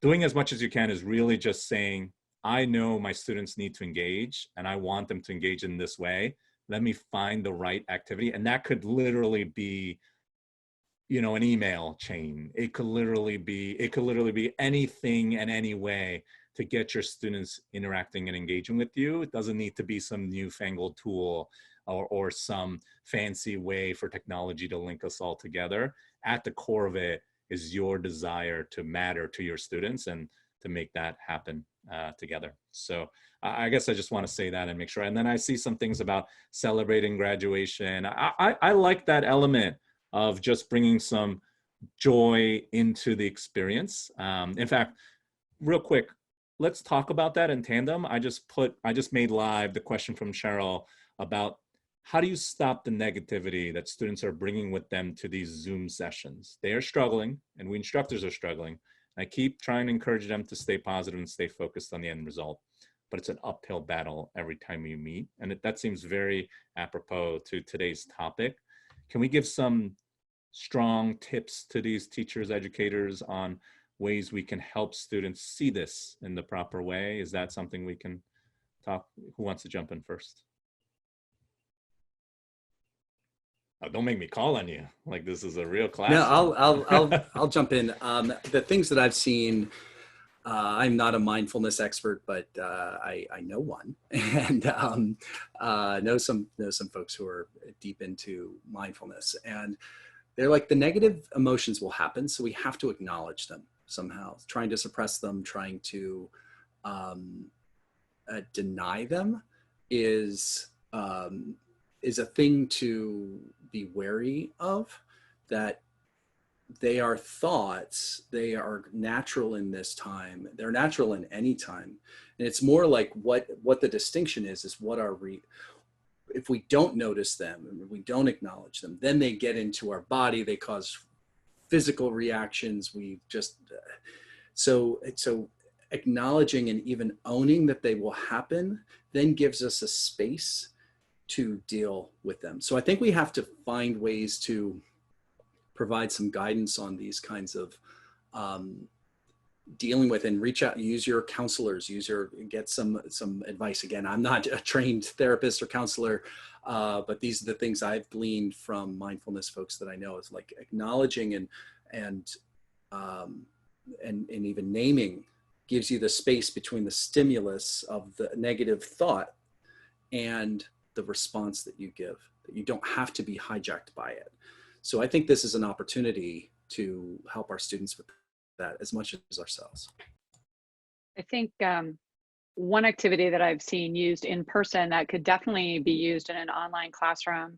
Doing as much as you can is really just saying, I know my students need to engage and I want them to engage in this way. Let me find the right activity. And that could literally be, you know, an email chain. It could literally be anything and any way to get your students interacting and engaging with you. It doesn't need to be some newfangled tool or some fancy way for technology to link us all together. At the core of it is your desire to matter to your students and to make that happen together. So I guess I just want to say that and make sure. And then I see some things about celebrating graduation. I like that element of just bringing some joy into the experience. In fact, real quick, let's talk about that in tandem. I just made live the question from Cheryl about how do you stop the negativity that students are bringing with them to these Zoom sessions? They are struggling, and we instructors are struggling. I keep trying to encourage them to stay positive and stay focused on the end result, but it's an uphill battle every time we meet. And that seems very apropos to today's topic. Can we give some strong tips to these teachers, educators on ways we can help students see this in the proper way? Is that something we can talk? Who wants to jump in first? Oh, don't make me call on you. Like, this is a real class. No, I'll jump in. The things that I've seen, I'm not a mindfulness expert, but I know one, and know some folks who are deep into mindfulness, and they're like, the negative emotions will happen, so we have to acknowledge them somehow. Trying to suppress them, trying to deny them is a thing to be wary of. That they are thoughts. They are natural in this time. They're natural in any time. And it's more like what the distinction is what are if we don't notice them and we don't acknowledge them, then they get into our body, they cause physical reactions. We just, so acknowledging and even owning that they will happen then gives us a space to deal with them. So I think we have to find ways to provide some guidance on these kinds of dealing with, and reach out, use your counselors, get some advice. Again, I'm not a trained therapist or counselor, but these are the things I've gleaned from mindfulness folks that I know, is like acknowledging and even naming gives you the space between the stimulus of the negative thought and the response that you give, that you don't have to be hijacked by it. So I think this is an opportunity to help our students with that as much as ourselves. I think one activity that I've seen used in person that could definitely be used in an online classroom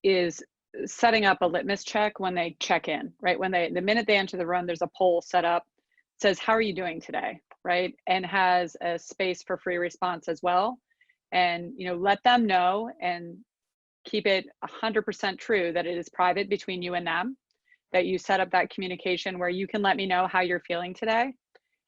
is setting up a litmus check when they check in, right? The minute they enter the room, there's a poll set up, says, how are you doing today, right? And has a space for free response as well. And, let them know and keep it 100% true that it is private between you and them, that you set up that communication where you can let me know how you're feeling today.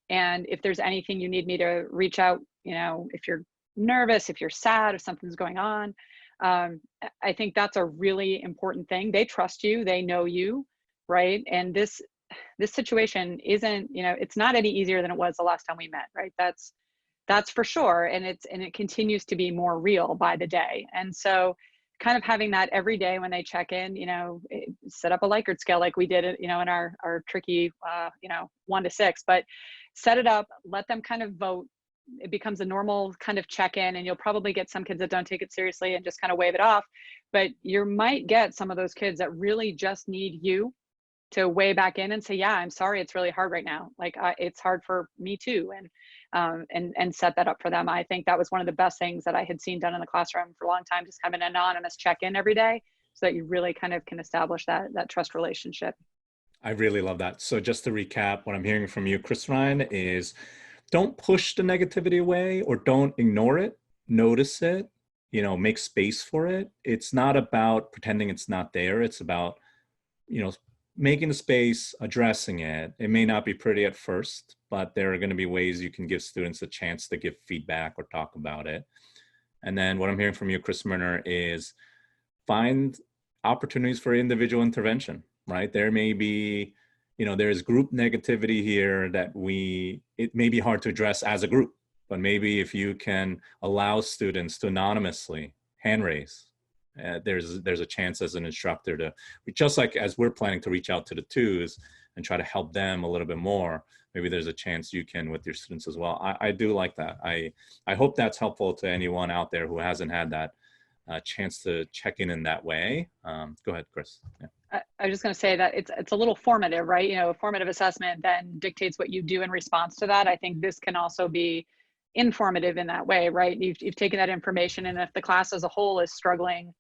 And if there's anything you need me to reach out, if you're nervous, if you're sad, if something's going on, I think that's a really important thing. They trust you, they know you, right? And this situation isn't, it's not any easier than it was the last time we met, right? That's for sure. And it continues to be more real by the day. And so kind of having that every day when they check in, set up a Likert scale like we did, in our tricky, 1 to 6, but set it up, let them kind of vote. It becomes a normal kind of check-in, and you'll probably get some kids that don't take it seriously and just kind of wave it off. But you might get some of those kids that really just need you to weigh back in and say, yeah, I'm sorry, it's really hard right now. Like it's hard for me too. And set that up for them. I think that was one of the best things that I had seen done in the classroom for a long time, just kind of an anonymous check-in every day, so that you really kind of can establish that trust relationship. I really love that. So just to recap, what I'm hearing from you, Kristin, is don't push the negativity away or don't ignore it. Notice it, make space for it. It's not about pretending it's not there. It's about, making the space, addressing it. It may not be pretty at first, but there are going to be ways you can give students a chance to give feedback or talk about it. And then what I'm hearing from you, Kristin Murner, is find opportunities for individual intervention, right? There may be, there's group negativity here that it may be hard to address as a group, but maybe if you can allow students to anonymously hand raise, there's a chance as an instructor to, just like as we're planning to reach out to the twos and try to help them a little bit more, maybe there's a chance you can with your students as well. I do like that. I hope that's helpful to anyone out there who hasn't had that chance to check in that way. Go ahead, Chris. Yeah. I was just going to say that it's a little formative, right? A formative assessment then dictates what you do in response to that. I think this can also be informative in that way, right? You've taken that information, and if the class as a whole is struggling,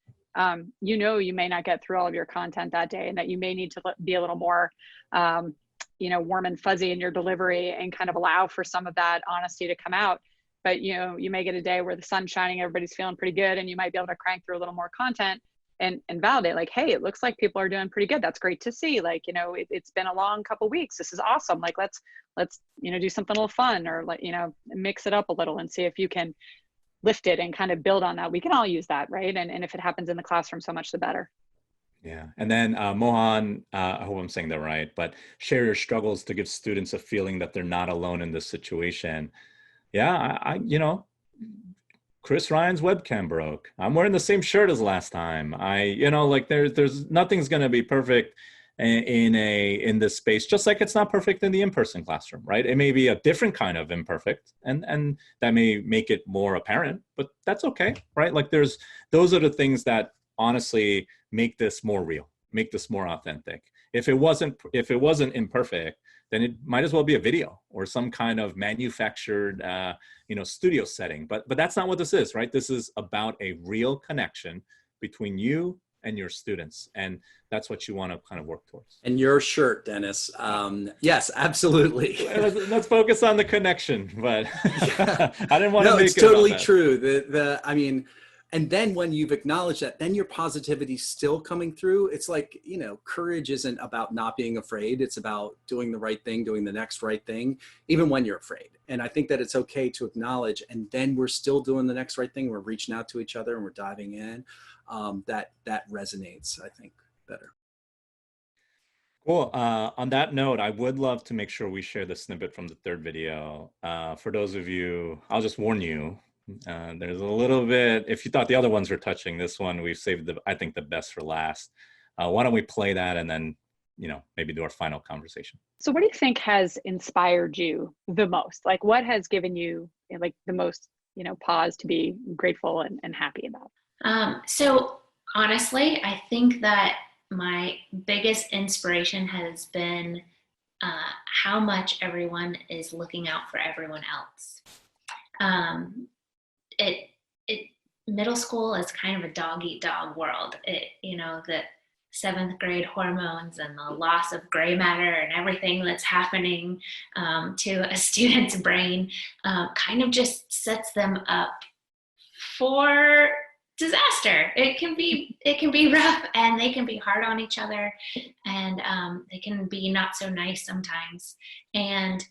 you may not get through all of your content that day, and that you may need to be a little more, warm and fuzzy in your delivery and kind of allow for some of that honesty to come out. But, you may get a day where the sun's shining, everybody's feeling pretty good, and you might be able to crank through a little more content and validate, like, hey, it looks like people are doing pretty good. That's great to see. Like, it's been a long couple weeks. This is awesome. Like, let's, do something a little fun, or mix it up a little and see if you can lift it and kind of build on that. We can all use that, right? And if it happens in the classroom, so much the better. Yeah. And then Mohan, I hope I'm saying that right, but share your struggles to give students a feeling that they're not alone in this situation. Yeah, Chris Ryan's webcam broke. I'm wearing the same shirt as last time. There's nothing's going to be perfect in this space, just like it's not perfect in the in-person classroom, right? It may be a different kind of imperfect, and that may make it more apparent, but that's okay, right? Like those are the things that honestly make this more real, make this more authentic. If it wasn't imperfect, then it might as well be a video or some kind of manufactured, studio setting. But that's not what this is, right? This is about a real connection between you and your students. And that's what you want to kind of work towards. And your shirt, Dennis. Yes, absolutely. Let's focus on the connection, but I didn't want to make it's it about totally that. true. I mean, and then when you've acknowledged that, then your positivity's still coming through. It's like, you know, courage isn't about not being afraid. It's about doing the right thing, doing the next right thing, even when you're afraid. And I think that it's okay to acknowledge, and then we're still doing the next right thing. We're reaching out to each other and we're diving in. That resonates, I think, better. Cool. On that note, I would love to make sure we share the snippet from the third video. For those of you, I'll just warn you, there's a little bit, if you thought the other ones were touching, this one we've saved, I think, the best for last. Why don't we play that and then, you know, maybe do our final conversation. So what do you think has inspired you the most? Like, what has given you like the most, you know, pause to be grateful and happy about? So honestly, I think that my biggest inspiration has been how much everyone is looking out for everyone else. Middle school is kind of a dog-eat-dog world. You know, the 7th grade hormones and the loss of gray matter and everything that's happening to a student's brain kind of just sets them up for disaster. It can be rough, and they can be hard on each other, and they can be not so nice sometimes. And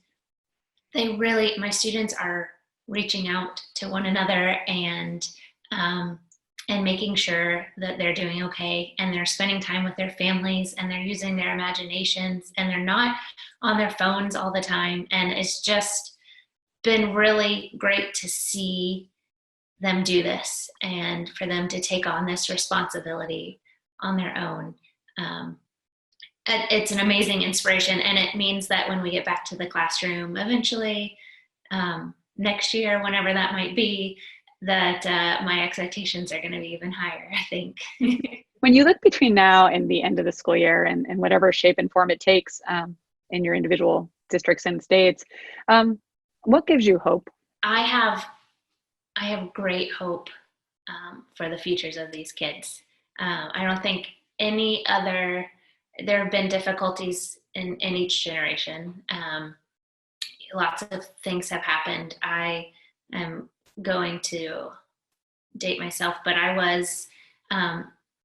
my students are reaching out to one another and making sure that they're doing okay, and they're spending time with their families, and they're using their imaginations, and they're not on their phones all the time. And it's just been really great to see them do this and for them to take on this responsibility on their own. It's an amazing inspiration, and it means that when we get back to the classroom eventually next year, whenever that might be, that my expectations are going to be even higher, I think. When you look between now and the end of the school year and whatever shape and form it takes in your individual districts and states, what gives you hope? I have great hope for the futures of these kids. I don't think there have been difficulties in each generation. Lots of things have happened. I am going to date myself, but I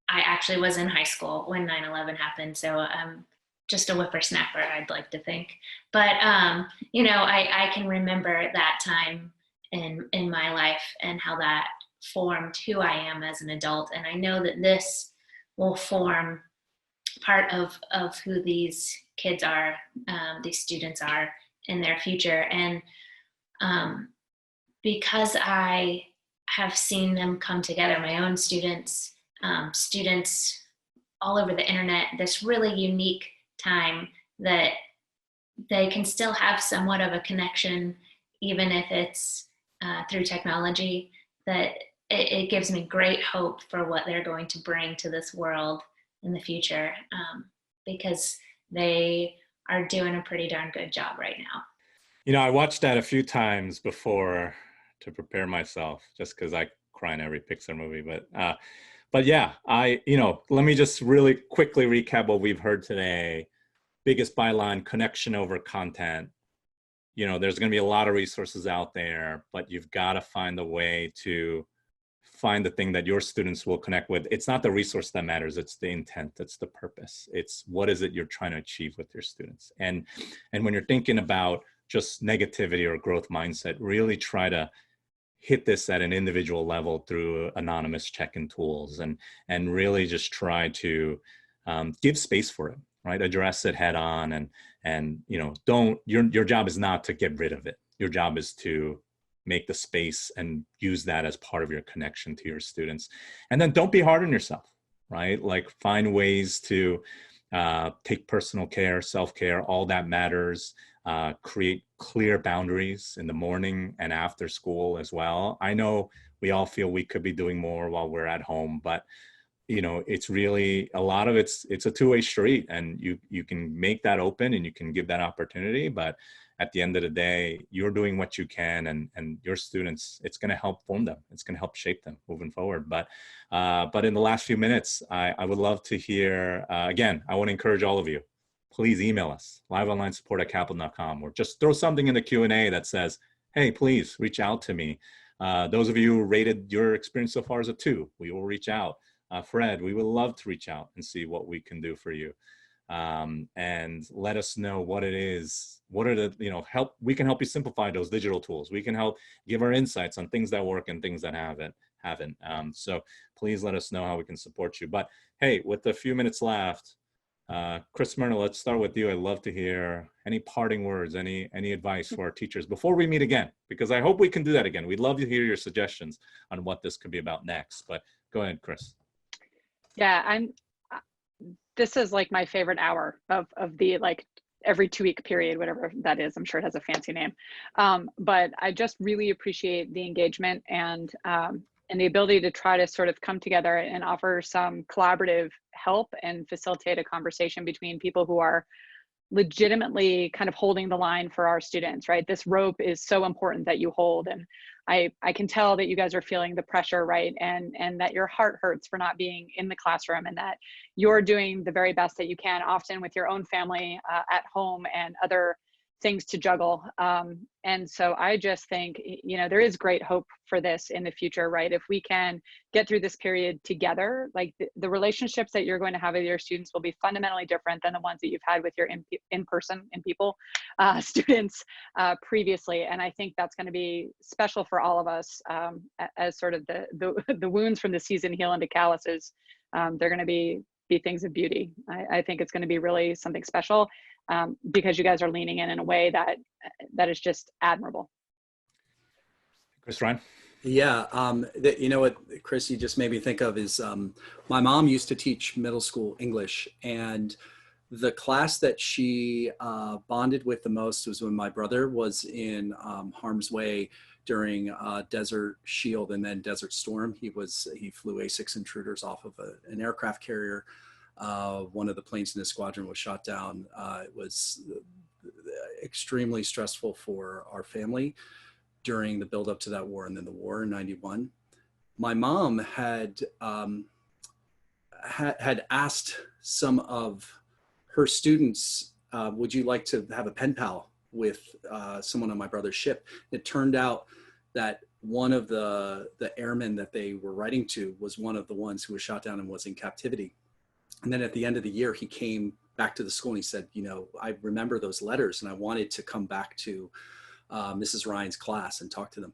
actually was in high school when 9/11 happened. So I'm just a whippersnapper, I'd like to think. But, you know, I can remember that time in my life and how that formed who I am as an adult. And I know that this will form part of who these kids are, these students are in their future. And because I have seen them come together, my own students, students all over the internet, this really unique time that they can still have somewhat of a connection, even if it's through technology, that it gives me great hope for what they're going to bring to this world in the future, because they are doing a pretty darn good job right now. You know, I watched that a few times before to prepare myself, just because I cry in every Pixar movie. But yeah, let me just really quickly recap what we've heard today. Biggest byline: connection over content. You know, there's going to be a lot of resources out there, but you've got to find a way to find the thing that your students will connect with. It's not the resource that matters, it's the intent, it's the purpose. It's what is it you're trying to achieve with your students. And when you're thinking about just negativity or growth mindset, really try to hit this at an individual level through anonymous check-in tools, and really just try to give space for it, right? Address it head on, and you know, your job is not to get rid of it. Your job is to make the space and use that as part of your connection to your students. And then don't be hard on yourself, right? Like, find ways to take personal care, self-care, all that matters. Create clear boundaries in the morning and after school as well. I know we all feel we could be doing more while we're at home, but it's really a lot of it's a two-way street, and you can make that open and you can give that opportunity, but at the end of the day, you're doing what you can, and your students, it's going to help form them. It's going to help shape them moving forward. But in the last few minutes, I would love to hear, again, I want to encourage all of you, please email us, liveonlinesupport@kaplan.com, or just throw something in the Q&A that says, hey, please reach out to me. Those of you who rated your experience so far as a 2, we will reach out. Fred, we would love to reach out and see what we can do for you. And let us know what it is, what are the, we can help you simplify those digital tools. We can help give our insights on things that work and things that haven't. So please let us know how we can support you. But hey, with a few minutes left, Kristin Murner, let's start with you. I'd love to hear any parting words, any advice for our teachers before we meet again, because I hope we can do that again. We'd love to hear your suggestions on what this could be about next, but go ahead, Chris. Yeah, this is like my favorite hour of the every 2-week period, whatever that is. I'm sure it has a fancy name. But I just really appreciate the engagement and the ability to try to sort of come together and offer some collaborative help and facilitate a conversation between people who are legitimately kind of holding the line for our students, right? This rope is so important that you hold. And I can tell that you guys are feeling the pressure, right? And that your heart hurts for not being in the classroom, and that you're doing the very best that you can, often with your own family at home and other things to juggle. And so I just think, there is great hope for this in the future, right? If we can get through this period together, like the relationships that you're going to have with your students will be fundamentally different than the ones that you've had with your in-person students previously. And I think that's going to be special for all of us as sort of the wounds from the season heal into calluses. They're going to be things of beauty. I think it's going to be really something special. Because you guys are leaning in a way that is just admirable. Chris Ryan? Yeah, what, Chris, you just made me think of is my mom used to teach middle school English, and the class that she bonded with the most was when my brother was in harm's way during Desert Shield and then Desert Storm. He flew A6 intruders off of an aircraft carrier. One of the planes in his squadron was shot down. It was extremely stressful for our family during the build up to that war and then the war in '91. My mom had asked some of her students, would you like to have a pen pal with someone on my brother's ship? It turned out that one of the airmen that they were writing to was one of the ones who was shot down and was in captivity. And then at the end of the year, he came back to the school and he said, I remember those letters and I wanted to come back to Mrs. Ryan's class and talk to them.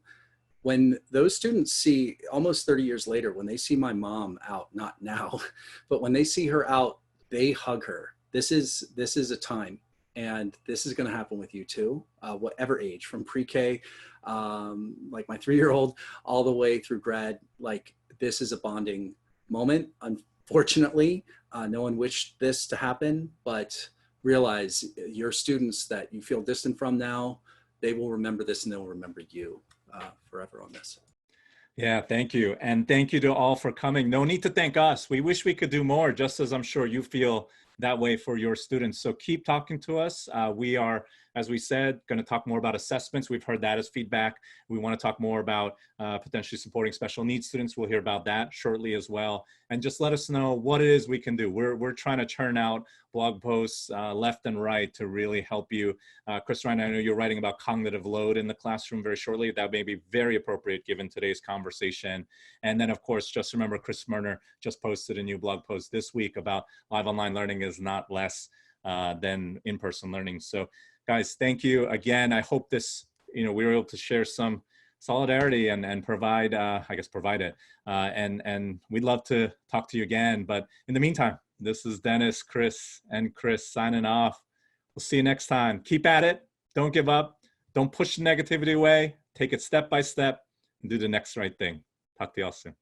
When those students see, almost 30 years later, when they see my mom out, not now, but when they see her out, they hug her. This is a time, and this is going to happen with you too, whatever age, from pre-K, like my 3-year-old, all the way through grad. Like, this is a bonding moment. Unfortunately, no one wished this to happen, but realize your students that you feel distant from now, they will remember this and they'll remember you forever on this. Yeah, thank you. And thank you to all for coming. No need to thank us. We wish we could do more, just as I'm sure you feel that way for your students. So keep talking to us. We are, as we said, going to talk more about assessments. We've heard that as feedback. We want to talk more about potentially supporting special needs students. We'll hear about that shortly as well. And just let us know what it is we can do. We're trying to churn out blog posts left and right to really help you. Chris Ryan, I know you're writing about cognitive load in the classroom very shortly. That may be very appropriate given today's conversation. And then, of course, just remember, Kristin Murner just posted a new blog post this week about live online learning is not less than in-person learning. So guys, thank you again. I hope this, we were able to share some solidarity and provide, provide it. And we'd love to talk to you again. But in the meantime, this is Dennis, Chris, and Chris signing off. We'll see you next time. Keep at it. Don't give up. Don't push the negativity away. Take it step by step and do the next right thing. Talk to y'all soon.